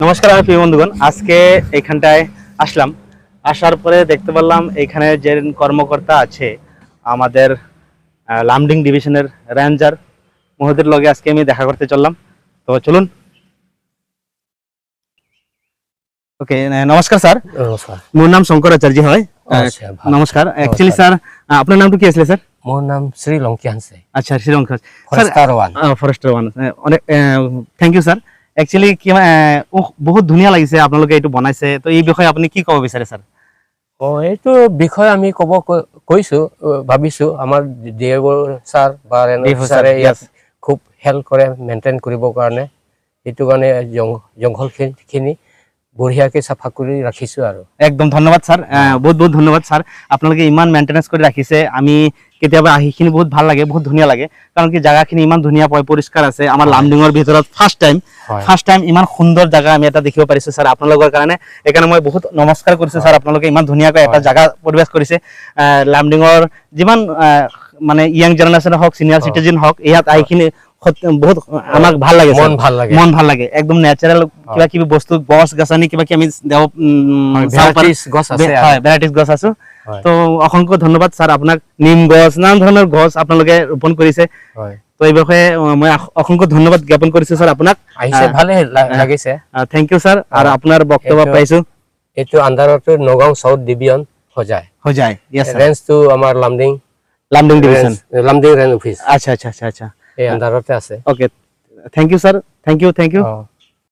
নমস্কার আমি প্রিয় বন্ধুগণ, আজকে এইখানটায় আসলাম। আসার পরে দেখতে পারলাম এখানে যে কর্মকর্তা আছে আমাদের লামডিং ডিভিশনের রেঞ্জার মহোদয়ের লগে আজকে আমি দেখা করতে চললাম। তো চলুন। ওকে, নমস্কার স্যার। নমস্কাৰ। মোৰ নাম শঙ্কৰ আচাৰ্য হয়। আচ্ছা, ভাল। নমস্কাৰ। অ্যাকচুয়ালি স্যাৰ আপনাৰ নামটা কি আছে স্যাৰ? মোৰ নাম শ্ৰী লংকি হানছে, আচ্ছা, Sri Lanka Forester one. Forster one. অনেক থ্যাংক ইউ স্যার। একচুয়ালি কি বহুত ধুনীয়া লাগিছে আপোনালোকে এইটো বনাইছে, তো এই বিষয়ে আপুনি কি ক'ব বিচাৰে স্যাৰ? এইটো বিষয়ে আমি ক'ব কৈছো, ভাবিছো আমাৰ ডিএফ ছাৰ বা DFO ছাৰে sir, ইয়াত yes. খুব হেল্প কৰে মেইনটেইন কৰিবৰ কাৰণে। এইটো কাৰণে জংঘলখিনি বঢ়িয়াকে চাফা কৰি ৰাখিছো আৰু। একদম ধন্যবাদ স্যাৰ, বহুত বহুত ধন্যবাদ স্যাৰ। আপোনালোকে ইমান মেইনটেনেন্স কৰি ৰাখিছে, আমি কেতিয়াবা আহিখিনি বহুত ভাল লাগে, বহুত ধুনীয়া লাগে, কাৰণ কি জায়গাখিনি ইমান ধুনীয়া পৰিষ্কাৰ আছে। আমাৰ লামডিঙৰ ভিতৰত ফাৰ্ষ্ট টাইম ইমান সুন্দৰ জায়গা আমি এটা দেখিব পাৰিছো স্যাৰ আপোনালোকৰ কাৰণে। এইকাৰণে মই বহুত নমস্কাৰ কৰিছো স্যাৰ, আপোনালোকে ইমান ধুনীয়াকৈ এটা জায়গা পৰিবেশ কৰিছে। লামডিঙৰ যিমান মানে ইয়াং জেনাৰেশ্যন হওক, সিনিয়ৰ সিটিজেন হওক, ইয়াত আহিখিনি বহুত আমাক ভাল লাগে, মন ভাল লাগে। একদম ন্যাচারাল কিবা কিবি বস্তু, গছ গছনি কিবা কি আমি ভ্যারাইটিস গছ আছে। তো অসংখ্য ধন্যবাদ স্যার আপোনাক। নিম গছ, নানান ধৰণৰ গছ আপোনালোকে ৰোপণ কৰিছে। তো এই বিষয়ে মই অসংখ্য ধন্যবাদ জ্ঞাপন কৰিছো স্যাৰ আপোনাক। আহিছে ভালে লাগিছে। Thank you sir. আৰ আপনাৰ বক্তব্য পাইছো। এইটো আন্ডাৰত নগাঁও সাউথ ডিভিজন হৈ যায়। Yes sir. ৰেঞ্জ টু আমাৰ Lumding division. Lumding range office আচ্ছা আচ্ছা আচ্ছা আচ্ছা। এই আন্ডাৰতে আছে। Okay, thank you sir. Thank U.